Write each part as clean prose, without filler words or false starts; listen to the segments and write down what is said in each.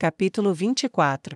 Capítulo 24.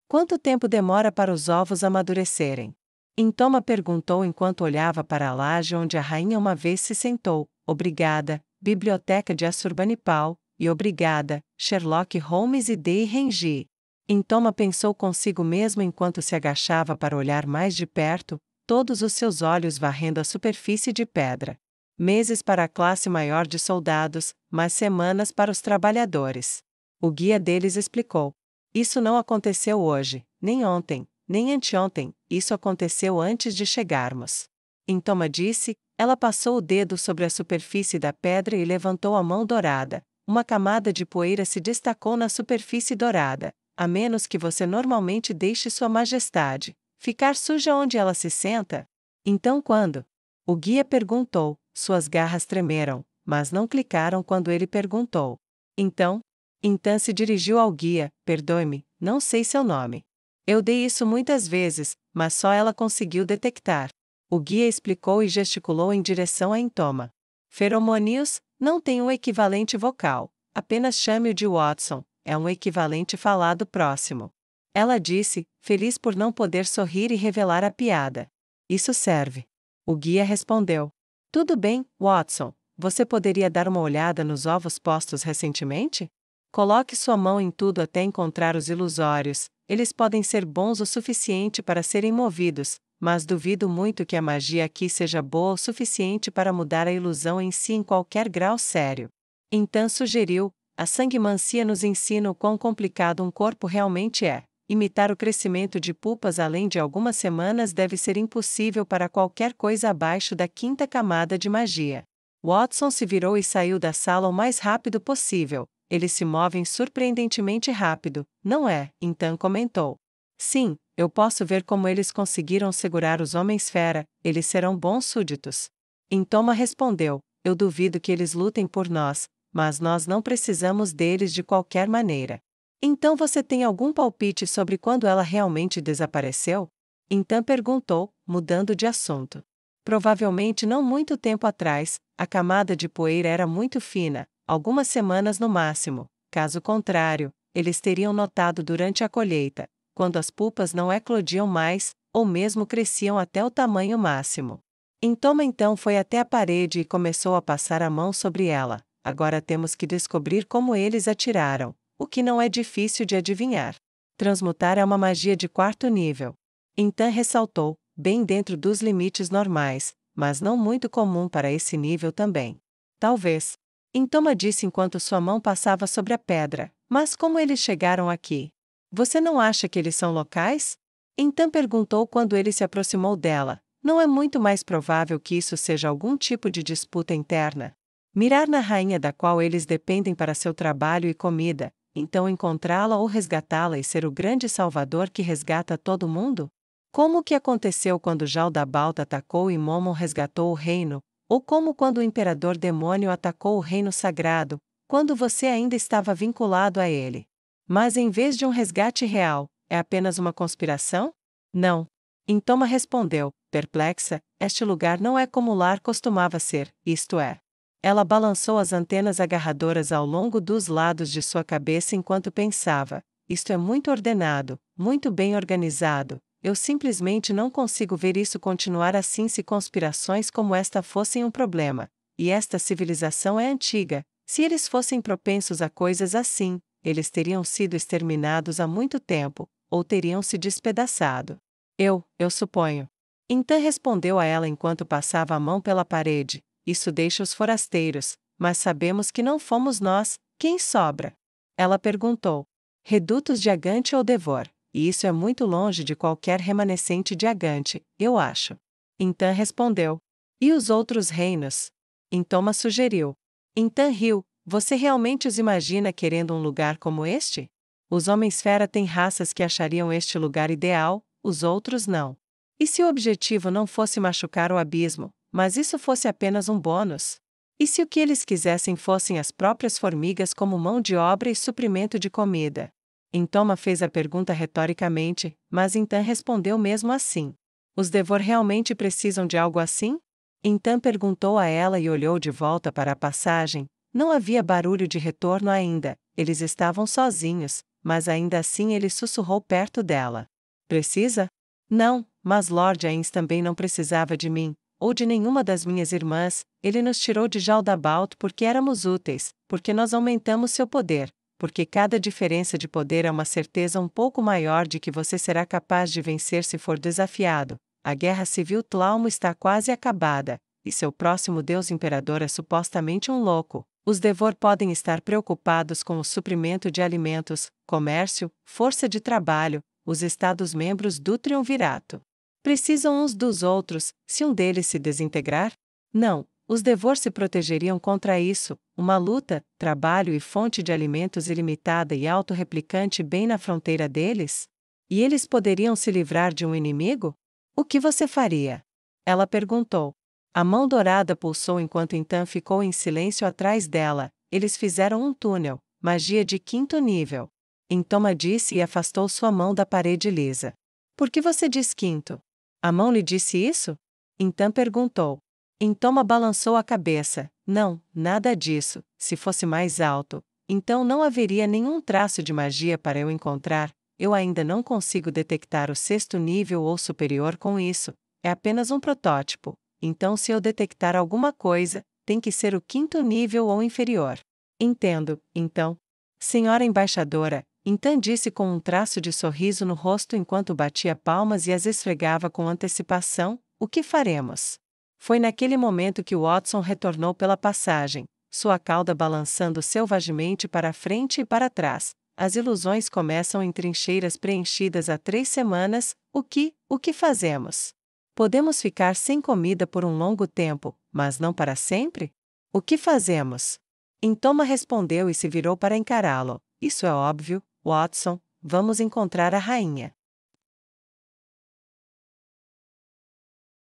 Quanto tempo demora para os ovos amadurecerem? Intoma perguntou enquanto olhava para a laje onde a rainha uma vez se sentou. Obrigada, Biblioteca de Assurbanipal, e obrigada, Sherlock Holmes e D. Rangi. Intoma pensou consigo mesmo enquanto se agachava para olhar mais de perto, todos os seus olhos varrendo a superfície de pedra. Meses para a classe maior de soldados, mas semanas para os trabalhadores. O guia deles explicou. Isso não aconteceu hoje, nem ontem, nem anteontem, isso aconteceu antes de chegarmos. Intoma disse, ela passou o dedo sobre a superfície da pedra e levantou a mão dourada. Uma camada de poeira se destacou na superfície dourada, a menos que você normalmente deixe Sua Majestade ficar suja onde ela se senta. Então quando? O guia perguntou, suas garras tremeram, mas não clicaram quando ele perguntou. Então se dirigiu ao guia, perdoe-me, não sei seu nome. Eu dei isso muitas vezes, mas só ela conseguiu detectar. O guia explicou e gesticulou em direção a Intoma. Feromônios não tem um equivalente vocal, apenas chame-o de Watson, é um equivalente falado próximo. Ela disse, feliz por não poder sorrir e revelar a piada. Isso serve. O guia respondeu. Tudo bem, Watson, você poderia dar uma olhada nos ovos postos recentemente? Coloque sua mão em tudo até encontrar os ilusórios, eles podem ser bons o suficiente para serem movidos, mas duvido muito que a magia aqui seja boa o suficiente para mudar a ilusão em si em qualquer grau sério. Então sugeriu, a sanguimancia nos ensina o quão complicado um corpo realmente é. Imitar o crescimento de pulpas além de algumas semanas deve ser impossível para qualquer coisa abaixo da quinta camada de magia. Watson se virou e saiu da sala o mais rápido possível. Eles se movem surpreendentemente rápido, não é? Então comentou. Sim, eu posso ver como eles conseguiram segurar os Homens-Fera, eles serão bons súditos. Intoma respondeu, eu duvido que eles lutem por nós, mas nós não precisamos deles de qualquer maneira. Então você tem algum palpite sobre quando ela realmente desapareceu? Então perguntou, mudando de assunto. Provavelmente não muito tempo atrás, a camada de poeira era muito fina, algumas semanas no máximo, caso contrário, eles teriam notado durante a colheita, quando as pulpas não eclodiam mais, ou mesmo cresciam até o tamanho máximo. Intoma então foi até a parede e começou a passar a mão sobre ela. Agora temos que descobrir como eles atiraram, o que não é difícil de adivinhar. Transmutar é uma magia de quarto nível. Então ressaltou, bem dentro dos limites normais, mas não muito comum para esse nível também. Talvez. Intoma disse enquanto sua mão passava sobre a pedra, mas como eles chegaram aqui? Você não acha que eles são locais? Então perguntou quando ele se aproximou dela. Não é muito mais provável que isso seja algum tipo de disputa interna? Mirar na rainha da qual eles dependem para seu trabalho e comida, então encontrá-la ou resgatá-la e ser o grande salvador que resgata todo mundo? Como o que aconteceu quando Jaldabaoth atacou e Momon resgatou o reino, ou como quando o imperador demônio atacou o reino sagrado, quando você ainda estava vinculado a ele. Mas em vez de um resgate real, é apenas uma conspiração? Não. Intoma respondeu, perplexa, este lugar não é como o lar costumava ser, isto é. Ela balançou as antenas agarradoras ao longo dos lados de sua cabeça enquanto pensava, isto é muito ordenado, muito bem organizado. Eu simplesmente não consigo ver isso continuar assim se conspirações como esta fossem um problema. E esta civilização é antiga. Se eles fossem propensos a coisas assim, eles teriam sido exterminados há muito tempo, ou teriam se despedaçado. Eu suponho. Então respondeu a ela enquanto passava a mão pela parede, isso deixa os forasteiros, mas sabemos que não fomos nós, quem sobra? Ela perguntou. Redutos de Agante ou Devor? E isso é muito longe de qualquer remanescente de Agante, eu acho. Então respondeu. E os outros reinos? Intoma sugeriu. Então riu, você realmente os imagina querendo um lugar como este? Os Homens-Fera têm raças que achariam este lugar ideal, os outros não. E se o objetivo não fosse machucar o abismo, mas isso fosse apenas um bônus? E se o que eles quisessem fossem as próprias formigas como mão de obra e suprimento de comida? Intoma fez a pergunta retoricamente, mas então respondeu mesmo assim. Os Devor realmente precisam de algo assim? Então perguntou a ela e olhou de volta para a passagem. Não havia barulho de retorno ainda, Eles estavam sozinhos, mas ainda assim ele sussurrou perto dela. Precisa? Não, mas Lord Ains também não precisava de mim, ou de nenhuma das minhas irmãs. Ele nos tirou de Jaldabaoth porque éramos úteis, porque nós aumentamos seu poder, porque cada diferença de poder é uma certeza um pouco maior de que você será capaz de vencer se for desafiado. A guerra civil Tlaumo está quase acabada, e seu próximo deus imperador é supostamente um louco. Os Devor podem estar preocupados com o suprimento de alimentos, comércio, força de trabalho, os Estados-membros do Triunvirato. Precisam uns dos outros, se um deles se desintegrar? Não, os Devor se protegeriam contra isso, uma luta, trabalho e fonte de alimentos ilimitada e autorreplicante bem na fronteira deles? E eles poderiam se livrar de um inimigo? O que você faria? Ela perguntou. A mão dourada pulsou enquanto Intan ficou em silêncio atrás dela. Eles fizeram um túnel, magia de 5º nível. Intoma disse e afastou sua mão da parede lisa. Por que você diz 5º? A mão lhe disse isso? Intan perguntou. Intoma balançou a cabeça. Não, nada disso. Se fosse mais alto, então não haveria nenhum traço de magia para eu encontrar. Eu ainda não consigo detectar o 6º nível ou superior com isso. É apenas um protótipo. Então, se eu detectar alguma coisa, tem que ser o 5º nível ou inferior. Entendo, então. Senhora embaixadora, Intan disse com um traço de sorriso no rosto enquanto batia palmas e as esfregava com antecipação, o que faremos? Foi naquele momento que Watson retornou pela passagem, sua cauda balançando selvagemente para frente e para trás. As ilusões começam em trincheiras preenchidas há 3 semanas. O que fazemos? Podemos ficar sem comida por um longo tempo, mas não para sempre? O que fazemos? Intoma respondeu e se virou para encará-lo. Isso é óbvio, Watson, vamos encontrar a rainha.